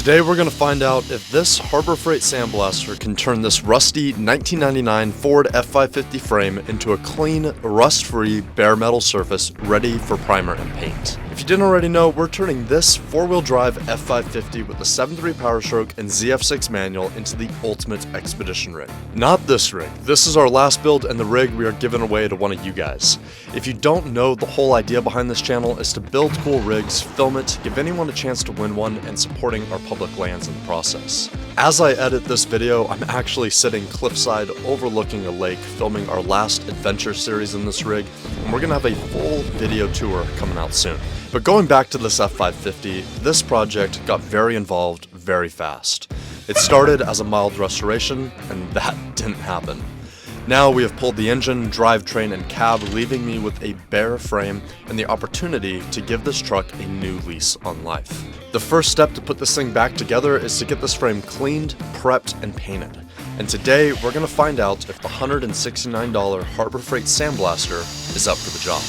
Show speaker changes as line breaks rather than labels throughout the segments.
Today we're going to find out if this Harbor Freight Sandblaster can turn this rusty 1999 Ford F550 frame into a clean, rust-free, bare metal surface ready for primer and paint. If you didn't already know, we're turning this four-wheel drive F550 with the 7.3 Power Stroke and ZF6 manual into the ultimate expedition rig. Not this rig. This is our last build and the rig we are giving away to one of you guys. If you don't know, the whole idea behind this channel is to build cool rigs, film it, give anyone a chance to win one, and supporting our public lands in the process. As I edit this video, I'm actually sitting cliffside overlooking a lake filming our last adventure series in this rig, and we're gonna have a full video tour coming out soon. But going back to this F550, this project got very involved very fast. It started as a mild restoration, and that didn't happen. Now we have pulled the engine, drivetrain, and cab, leaving me with a bare frame and the opportunity to give this truck a new lease on life. The first step to put this thing back together is to get this frame cleaned, prepped, and painted. And today we're going to find out if the $169 Harbor Freight Sandblaster is up for the job.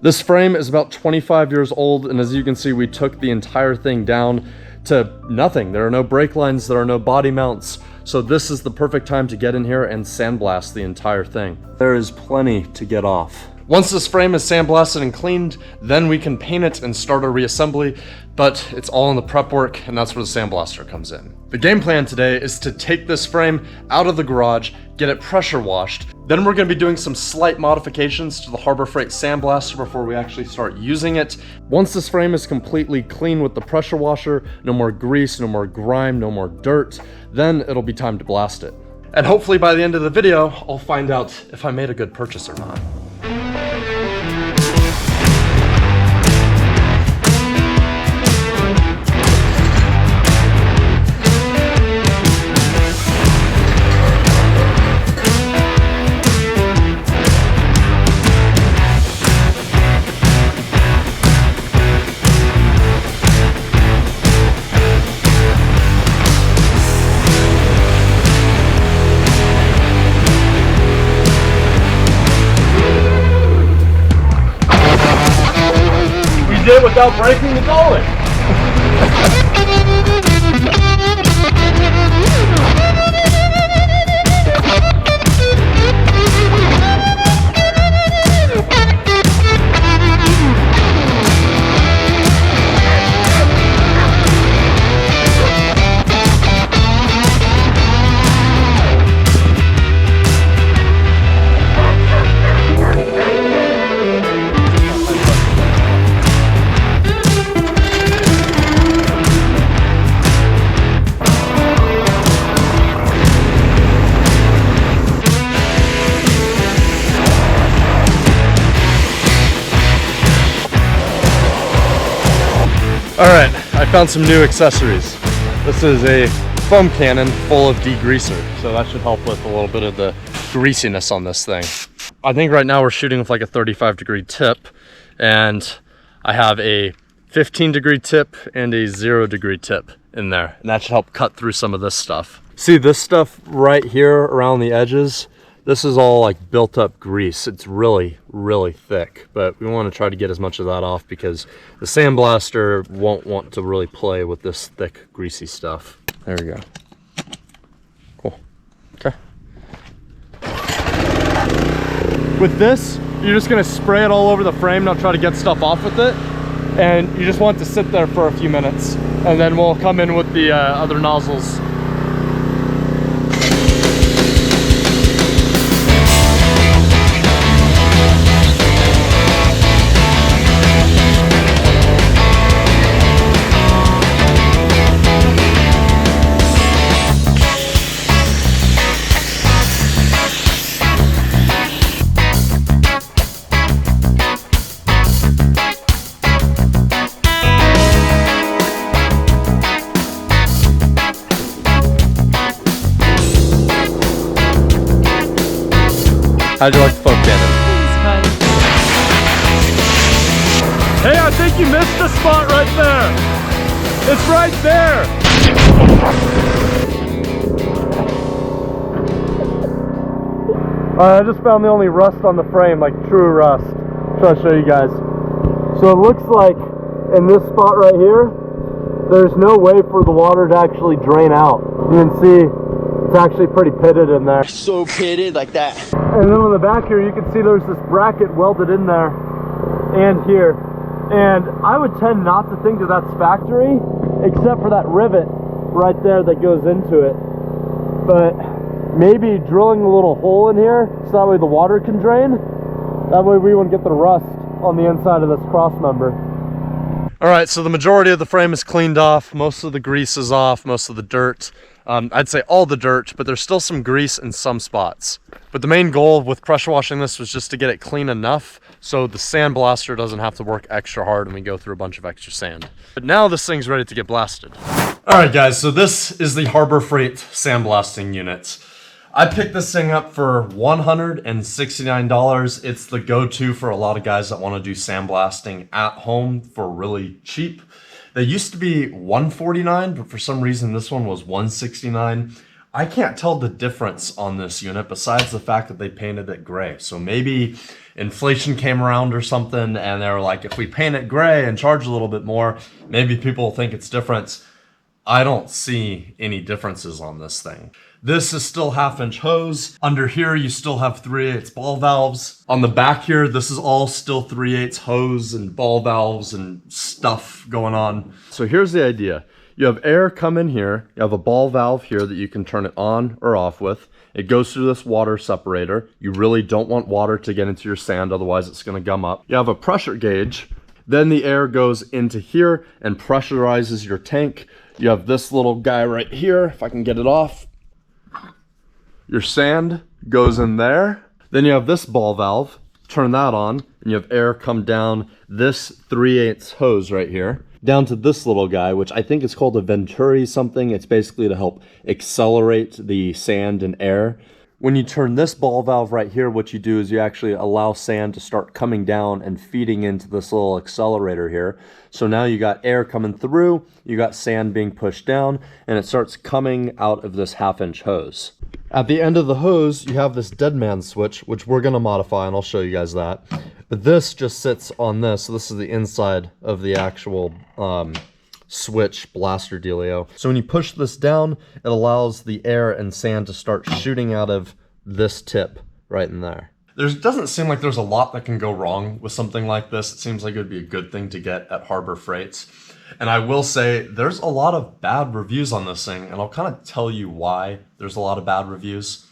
This frame is about 25 years old, and as you can see, we took the entire thing down to nothing. There are no brake lines, there are no body mounts, so this is the perfect time to get in here and sandblast the entire thing. There is plenty to get off. Once this frame is sandblasted and cleaned, then we can paint it and start a reassembly, but it's all in the prep work, and that's where the sandblaster comes in. The game plan today is to take this frame out of the garage, get it pressure washed, then we're going to be doing some slight modifications to the Harbor Freight Sandblaster before we actually start using it. Once this frame is completely clean with the pressure washer, no more grease, no more grime, no more dirt, then it'll be time to blast it. And hopefully by the end of the video, I'll find out if I made a good purchase or not. Did it without breaking the dolly. Alright, I found some new accessories. This is a foam cannon full of degreaser, so that should help with a little bit of the greasiness on this thing. I think right now we're shooting with like a 35-degree tip, and I have a 15-degree tip and a 0-degree tip in there, and that should help cut through some of this stuff. See this stuff right here around the edges? This is all like built up grease. It's really, really thick, but we want to try to get as much of that off because the sandblaster won't want to really play with this thick, greasy stuff. There we go. Cool. Okay. With this, you're just gonna spray it all over the frame, not try to get stuff off with it. And you just want it to sit there for a few minutes. And then we'll come in with the other nozzles. How'd you like the foam cannon? It was fun. Hey, I think you missed the spot right there. It's right there. I just found the only rust on the frame, like true rust. I'll try to show you guys. So it looks like in this spot right here, there's no way for the water to actually drain out. You can see it's actually pretty pitted in there.
So pitted like that.
And then on the back here, you can see there's this bracket welded in there and here. And I would tend not to think that that's factory, except for that rivet right there that goes into it. But maybe drilling a little hole in here so that way the water can drain. That way we won't get the rust on the inside of this cross member. All right, so the majority of the frame is cleaned off. Most of the grease is off, most of the dirt. I'd say all the dirt, but there's still some grease in some spots. But the main goal with pressure washing this was just to get it clean enough so the sandblaster doesn't have to work extra hard and we go through a bunch of extra sand. But now this thing's ready to get blasted. All right, guys, so this is the Harbor Freight Sandblasting unit. I picked this thing up for $169. It's the go-to for a lot of guys that want to do sandblasting at home for really cheap. They used to be $149, but for some reason this one was $169. I can't tell the difference on this unit besides the fact that they painted it gray. So maybe inflation came around or something and they were like, if we paint it gray and charge a little bit more, maybe people will think it's different. I don't see any differences on this thing. This is still 1/2-inch hose. Under here, you still have 3/8 ball valves. On the back here, this is all still 3/8 hose and ball valves and stuff going on. So here's the idea. You have air come in here. You have a ball valve here that you can turn it on or off with. It goes through this water separator. You really don't want water to get into your sand, otherwise it's gonna gum up. You have a pressure gauge. Then the air goes into here and pressurizes your tank. You have this little guy right here, if I can get it off. Your sand goes in there. Then you have this ball valve, turn that on, and you have air come down this 3/8 hose right here, down to this little guy, which I think is called a Venturi something. It's basically to help accelerate the sand and air. When you turn this ball valve right here, what you do is you actually allow sand to start coming down and feeding into this little accelerator here. So now you got air coming through, you got sand being pushed down, and it starts coming out of this 1/2-inch hose. At the end of the hose, you have this dead man switch, which we're gonna modify, and I'll show you guys that. But this just sits on this, so this is the inside of the actual switch blaster dealio. So when you push this down, it allows the air and sand to start shooting out of this tip right in there. There doesn't seem like there's a lot that can go wrong with something like this. It seems like it would be a good thing to get at Harbor Freight. And I will say there's a lot of bad reviews on this thing, and I'll kind of tell you why there's a lot of bad reviews.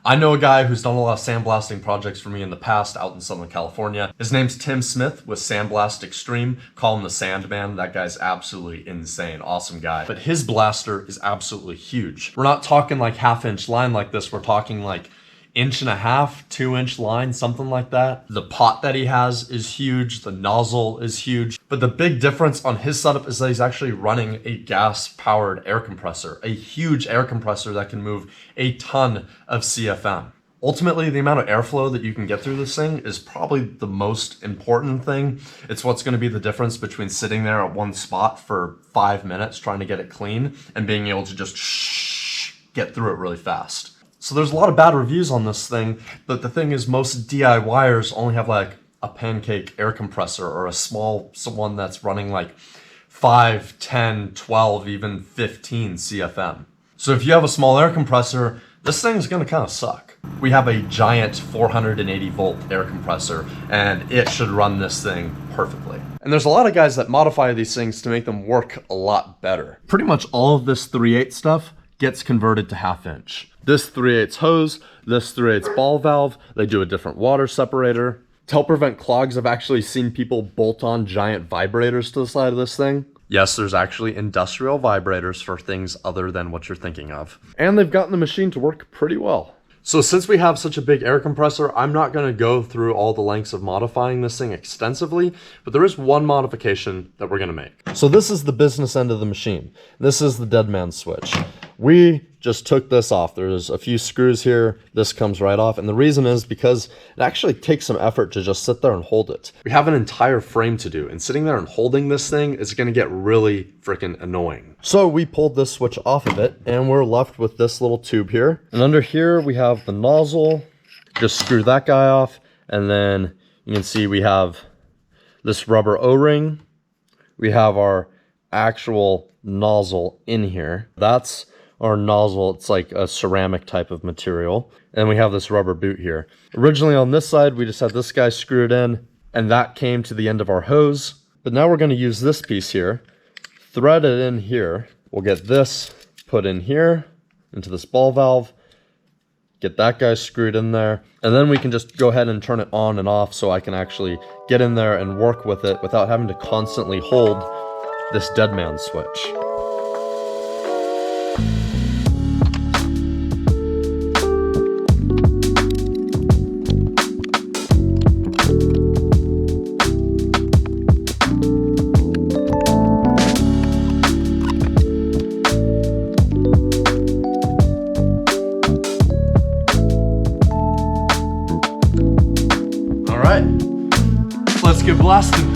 I know a guy who's done a lot of sandblasting projects for me in the past out in Southern California. His name's Tim Smith with Sandblast Extreme. Call him the Sandman. That guy's absolutely insane. Awesome guy. But his blaster is absolutely huge. We're not talking like 1/2-inch line like this. We're talking like 1.5 inch, 2-inch line, something like that. The pot that he has is huge. The nozzle is huge. But the big difference on his setup is that he's actually running a gas-powered air compressor, a huge air compressor that can move a ton of CFM. Ultimately, the amount of airflow that you can get through this thing is probably the most important thing. It's what's going to be the difference between sitting there at one spot for 5 minutes trying to get it clean and being able to just get through it really fast. So there's a lot of bad reviews on this thing, but the thing is most DIYers only have like a pancake air compressor or a small one that's running like 5, 10, 12, even 15 CFM. So if you have a small air compressor, this thing's gonna kind of suck. We have a giant 480 volt air compressor and it should run this thing perfectly. And there's a lot of guys that modify these things to make them work a lot better. Pretty much all of this 3/8 stuff gets converted to 1/2-inch. This 3/8 hose, this 3/8 ball valve, they do a different water separator. To help prevent clogs, I've actually seen people bolt on giant vibrators to the side of this thing. Yes, there's actually industrial vibrators for things other than what you're thinking of. And they've gotten the machine to work pretty well. So since we have such a big air compressor, I'm not going to go through all the lengths of modifying this thing extensively, but there is one modification that we're going to make. So this is the business end of the machine. This is the dead man switch. We just took this off. There's a few screws here. This comes right off. And the reason is because it actually takes some effort to just sit there and hold it. We have an entire frame to do, and sitting there and holding this thing is going to get really freaking annoying. So we pulled this switch off of it, and we're left with this little tube here. And under here, we have the nozzle. Just screw that guy off. And then you can see we have this rubber O-ring. We have our actual nozzle in here. That's our nozzle. It's like a ceramic type of material. And we have this rubber boot here. Originally on this side, we just had this guy screwed in, and that came to the end of our hose. But now we're going to use this piece here, thread it in here. We'll get this put in here into this ball valve, get that guy screwed in there, and then we can just go ahead and turn it on and off so I can actually get in there and work with it without having to constantly hold this dead man switch. All right, let's get blasted.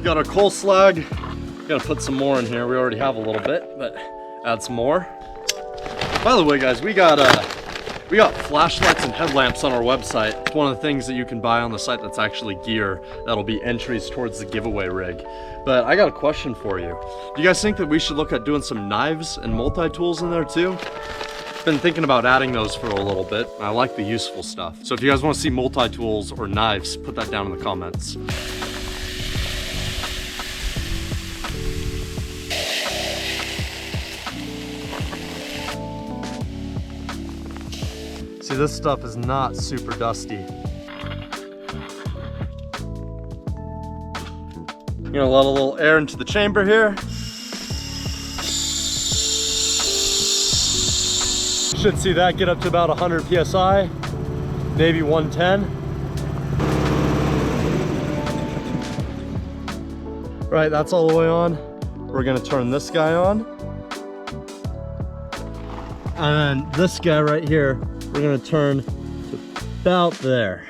Got our coal slag. Gotta put some more in here. We already have a little bit, but add some more. By the way, guys, we got flashlights and headlamps on our website. It's one of the things that you can buy on the site that's actually gear. That'll be entries towards the giveaway rig. But I got a question for you. Do you guys think that we should look at doing some knives and multi-tools in there too? Been thinking about adding those for a little bit. I like the useful stuff. So if you guys want to see multi-tools or knives, put that down in the comments. See, this stuff is not super dusty. I'm gonna let a little air into the chamber here. Should see that get up to about 100 PSI, maybe 110. Right, that's all the way on. We're gonna turn this guy on. And then this guy right here, we're gonna turn to about there.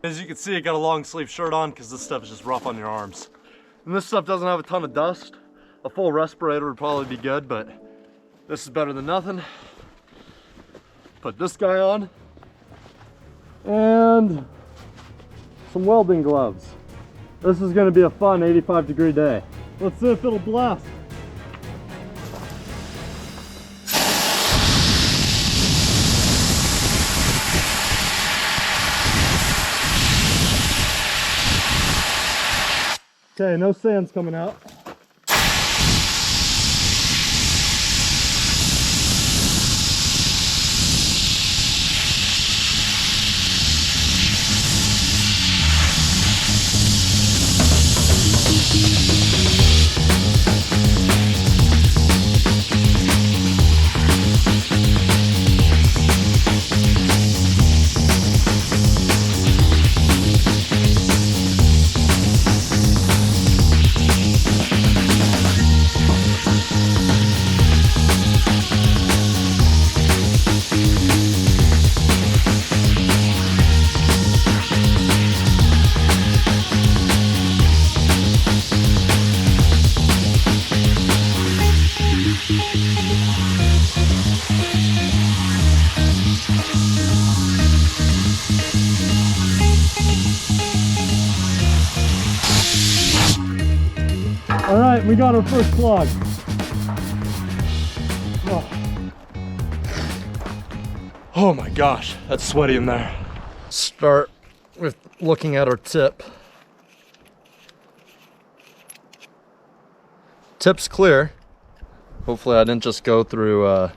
As you can see, I got a long sleeve shirt on because this stuff is just rough on your arms. And this stuff doesn't have a ton of dust. A full respirator would probably be good, but this is better than nothing. Put this guy on. And some welding gloves. This is gonna be a fun 85-degree day. Let's see if it'll blast. Okay, no sand's coming out. All right, we got our first clog. Oh my gosh, that's sweaty in there. Start with looking at our tip. Tip's clear. Hopefully I didn't just go through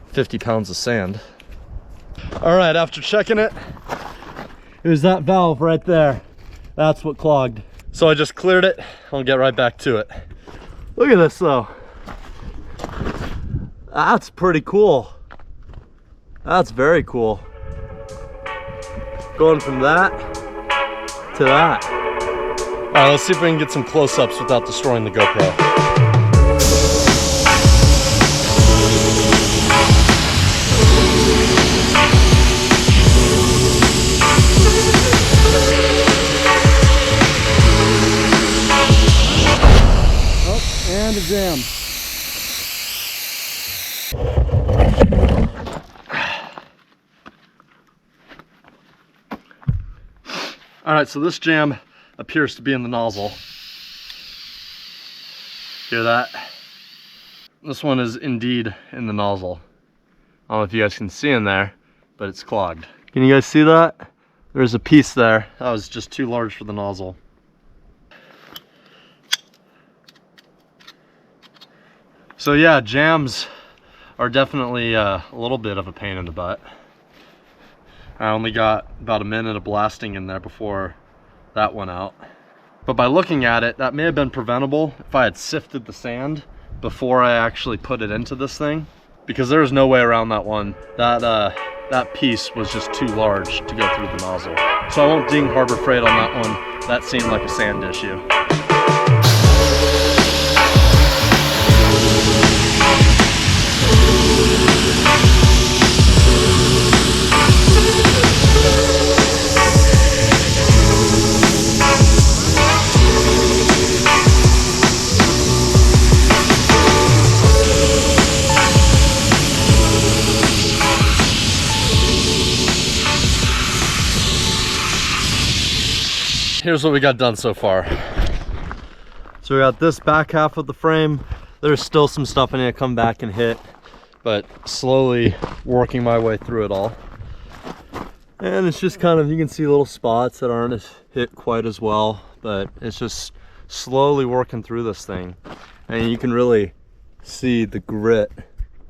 50 pounds of sand. All right, after checking it, it was that valve right there. That's what clogged. So I just cleared it. I'll get right back to it. Look at this though. That's pretty cool. That's very cool. Going from that to that. All right, let's see if we can get some close-ups without destroying the GoPro.
jam.
All right, so this jam appears to be in the nozzle. Hear that? This one is indeed in the nozzle. I don't know if you guys can see in there, but it's clogged. Can you guys see that? There's a piece there. That was just too large for the nozzle. So yeah, jams are definitely a little bit of a pain in the butt. I only got about a minute of blasting in there before that went out. But by looking at it, that may have been preventable if I had sifted the sand before I actually put it into this thing, because there's no way around that one. That piece was just too large to go through the nozzle. So I won't ding Harbor Freight on that one. That seemed like a sand issue. Here's what we got done so far. So we got this back half of the frame. There's still some stuff I need to come back and hit, but slowly working my way through it all. And it's just kind of, you can see little spots that aren't hit quite as well, but it's just slowly working through this thing. And you can really see the grit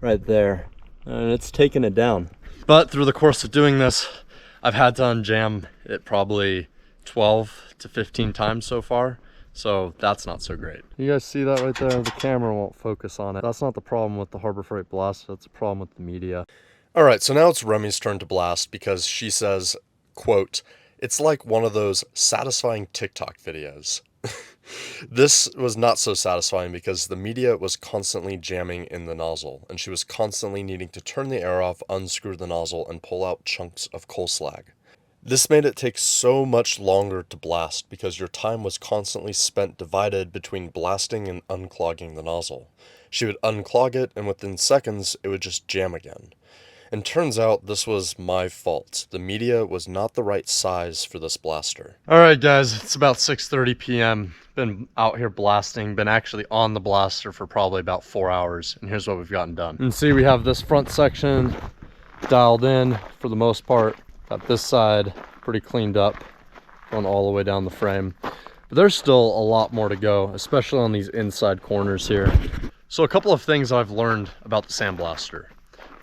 right there, and it's taking it down. But through the course of doing this, I've had to unjam it probably 12 to 15 times so far, so that's not so great. You guys see that right there? The camera won't focus on it. That's not the problem with the Harbor Freight Blaster, that's a problem with the media. All right, so now it's Remy's turn to blast because she says, quote, "It's like one of those satisfying TikTok videos." This was not so satisfying because the media was constantly jamming in the nozzle, and she was constantly needing to turn the air off, unscrew the nozzle, and pull out chunks of coal slag. This made it take so much longer to blast because your time was constantly spent divided between blasting and unclogging the nozzle. She would unclog it, and within seconds, it would just jam again. And turns out this was my fault. The media was not the right size for this blaster. Alright guys, it's about 6:30 p.m. Been out here blasting, been actually on the blaster for probably about 4 hours, and here's what we've gotten done. And see, we have this front section dialed in for the most part. Got this side pretty cleaned up, going all the way down the frame. But there's still a lot more to go, especially on these inside corners here. So a couple of things I've learned about the Sandblaster.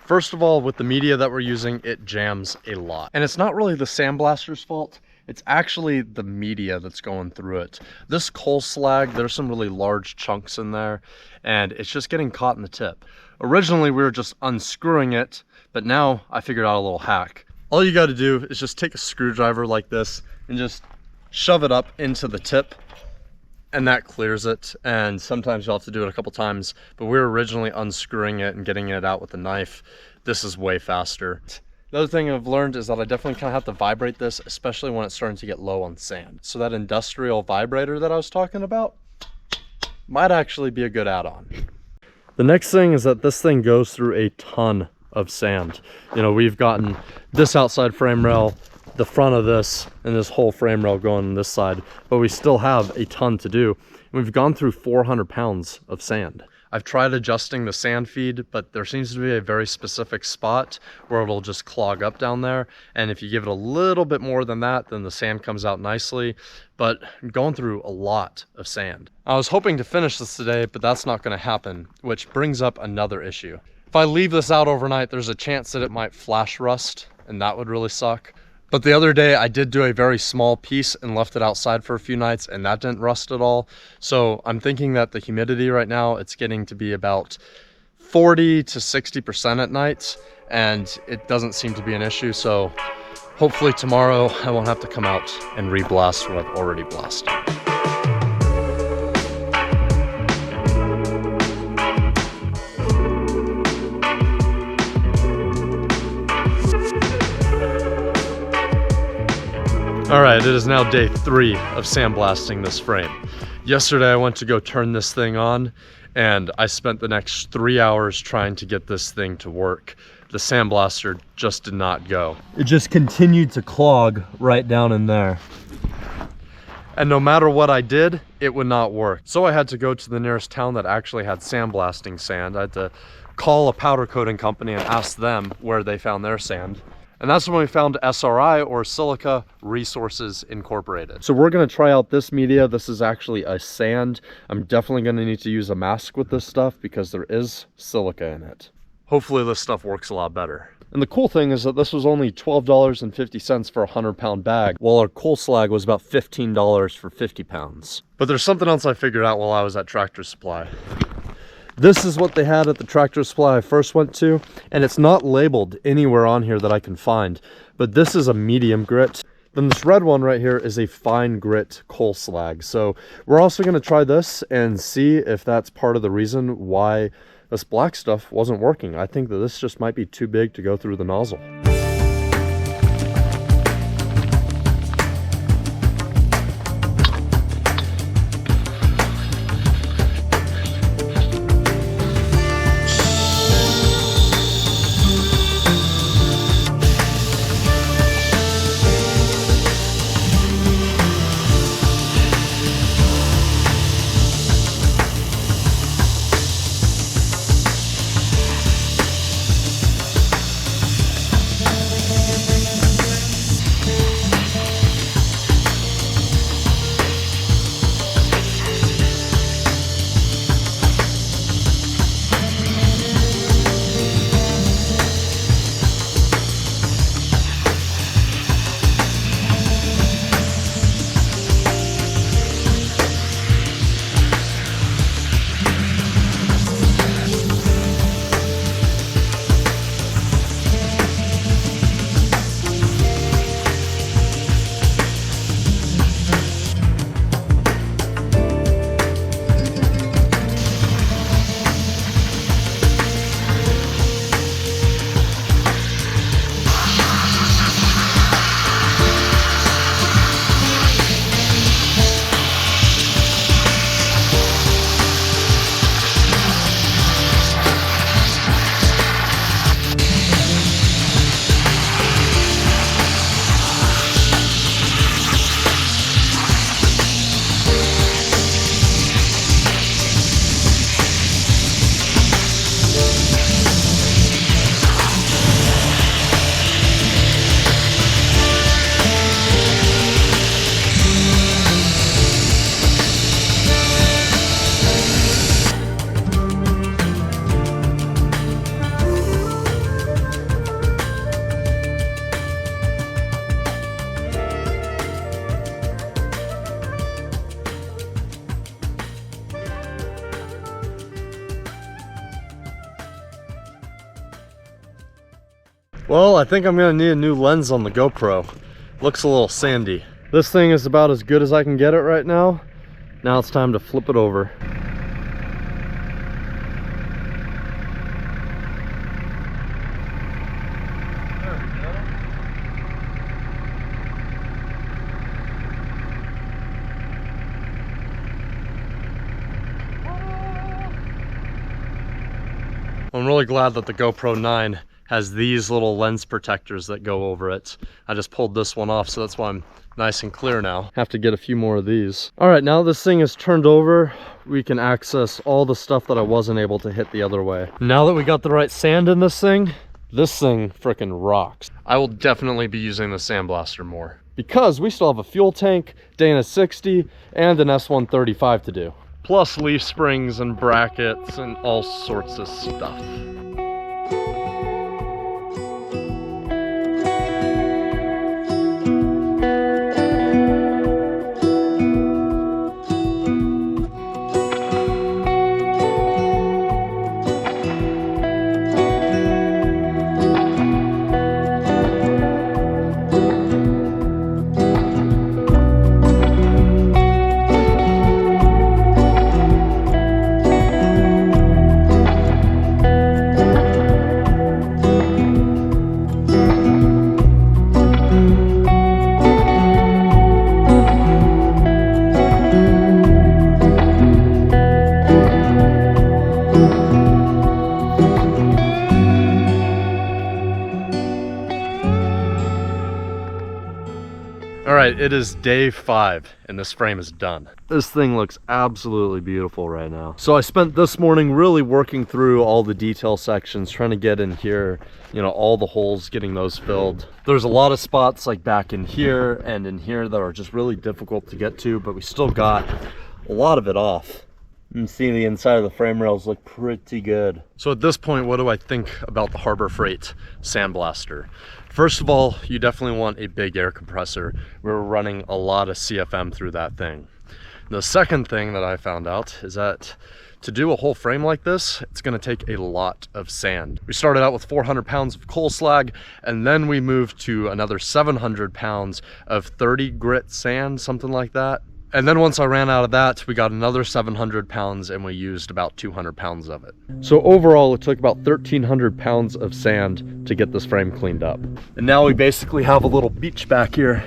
First of all, with the media that we're using, it jams a lot. And it's not really the Sandblaster's fault, it's actually the media that's going through it. This coal slag, there's some really large chunks in there, and it's just getting caught in the tip. Originally, we were just unscrewing it, but now I figured out a little hack. All you got to do is just take a screwdriver like this and just shove it up into the tip, and that clears it. And sometimes you'll have to do it a couple times, but we were originally unscrewing it and getting it out with a knife. This is way faster. The other thing I've learned is that I definitely kind of have to vibrate this, especially when it's starting to get low on sand. So that industrial vibrator that I was talking about might actually be a good add-on. The next thing is that this thing goes through a ton of sand. You know, we've gotten this outside frame rail, the front of this, and this whole frame rail going on this side, but we still have a ton to do. We've gone through 400 pounds of sand. I've tried adjusting the sand feed, but there seems to be a very specific spot where it'll just clog up down there, and if you give it a little bit more than that, then the sand comes out nicely. But going through a lot of sand. I was hoping to finish this today, but that's not going to happen, which brings up another issue. If I leave this out overnight, there's a chance that it might flash rust, and that would really suck. But the other day I did do a very small piece and left it outside for a few nights, and that didn't rust at all. So I'm thinking that the humidity right now, it's getting to be about 40 to 60% at night, and it doesn't seem to be an issue. So hopefully tomorrow I won't have to come out and re-blast what I've already blasted. All right, it is now day 3 of sandblasting this frame. Yesterday I went to go turn this thing on, and I spent the next 3 hours trying to get this thing to work. The sandblaster just did not go. It just continued to clog right down in there. And no matter what I did, it would not work. So I had to go to the nearest town that actually had sandblasting sand. I had to call a powder coating company and ask them where they found their sand. And that's when we found SRI, or Silica Resources Incorporated. So we're gonna try out this media. This is actually a sand. I'm definitely gonna need to use a mask with this stuff because there is silica in it. Hopefully this stuff works a lot better. And the cool thing is that this was only $12.50 for a 100-pound bag, while our coal slag was about $15 for 50 pounds. But there's something else I figured out while I was at Tractor Supply. This is what they had at the Tractor Supply I first went to, and it's not labeled anywhere on here that I can find, but this is a medium grit. Then this red one right here is a fine grit coal slag. So we're also gonna try this and see if that's part of the reason why this black stuff wasn't working. I think that this just might be too big to go through the nozzle. Well, I think I'm gonna need a new lens on the GoPro. Looks a little sandy. This thing is about as good as I can get it right now. Now it's time to flip it over. I'm really glad that the GoPro 9 has these little lens protectors that go over it. I just pulled this one off, so that's why I'm nice and clear now. Have to get a few more of these. All right, now this thing is turned over, we can access all the stuff that I wasn't able to hit the other way. Now that we got the right sand in this thing frickin' rocks. I will definitely be using the sandblaster more, because we still have a fuel tank, Dana 60, and an S135 to do. Plus leaf springs and brackets and all sorts of stuff. right, it is day 5 and this frame is done. This thing looks absolutely beautiful right now. So I spent this morning really working through all the detail sections, trying to get in here, you know, all the holes, getting those filled. There's a lot of spots like back in here and in here that are just really difficult to get to, but we still got a lot of it off. You can see the inside of the frame rails look pretty good. So at this point, what do I think about the Harbor Freight Sandblaster? First of all, you definitely want a big air compressor. We're running a lot of CFM through that thing. The second thing that I found out is that to do a whole frame like this, it's gonna take a lot of sand. We started out with 400 pounds of coal slag, and then we moved to another 700 pounds of 30 grit sand, something like that. And then once I ran out of that, we got another 700 pounds and we used about 200 pounds of it. So overall, it took about 1,300 pounds of sand to get this frame cleaned up. And now we basically have a little beach back here.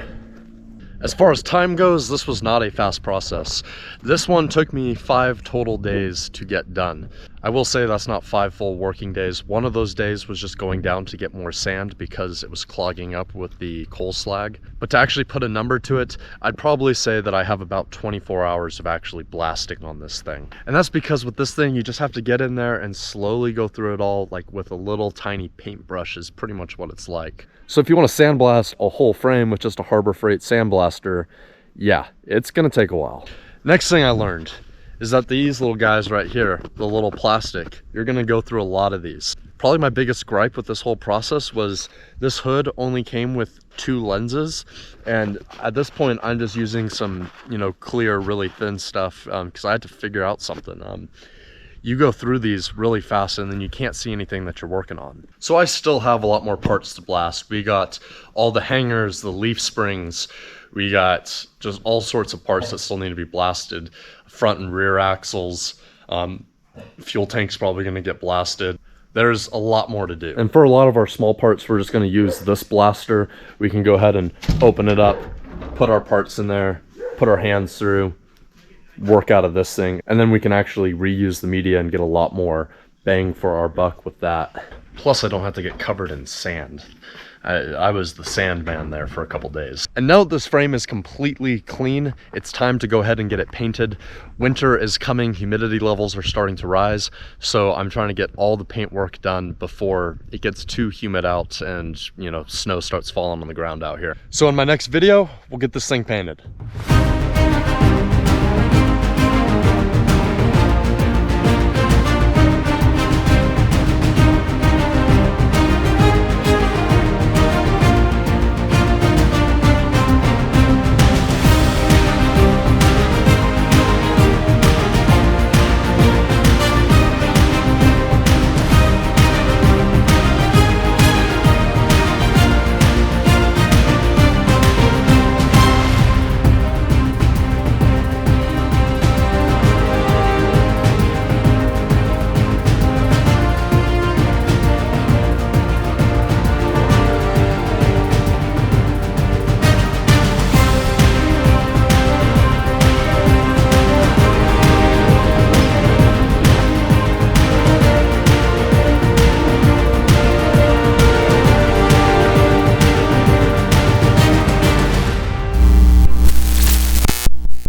As far as time goes, this was not a fast process. This one took me 5 total days to get done. I will say that's not 5 full working days. One of those days was just going down to get more sand because it was clogging up with the coal slag. But to actually put a number to it, I'd probably say that I have about 24 hours of actually blasting on this thing. And that's because with this thing, you just have to get in there and slowly go through it all, like with a little tiny paintbrush is pretty much what it's like. So if you want to sandblast a whole frame with just a Harbor Freight Sandblaster, yeah, it's gonna take a while. Next thing I learned is that these little guys right here, the little plastic, you're gonna go through a lot of these. Probably my biggest gripe with this whole process was this hood only came with 2 lenses, and at this point I'm just using some, you know, clear, really thin stuff because I had to figure out something. You go through these really fast and then you can't see anything that you're working on. So I still have a lot more parts to blast. We got all the hangers, the leaf springs, we got just all sorts of parts that still need to be blasted. Front and rear axles, fuel tank's probably gonna get blasted. There's a lot more to do. And for a lot of our small parts, we're just gonna use this blaster. We can go ahead and open it up, put our parts in there, put our hands through, work out of this thing, and then we can actually reuse the media and get a lot more bang for our buck with that. Plus I don't have to get covered in sand. I was the sand man there for a couple days. And now that this frame is completely clean, it's time to go ahead and get it painted. Winter is coming, humidity levels are starting to rise, so I'm trying to get all the paint work done before it gets too humid out and, you know, snow starts falling on the ground out here. So in my next video, we'll get this thing painted.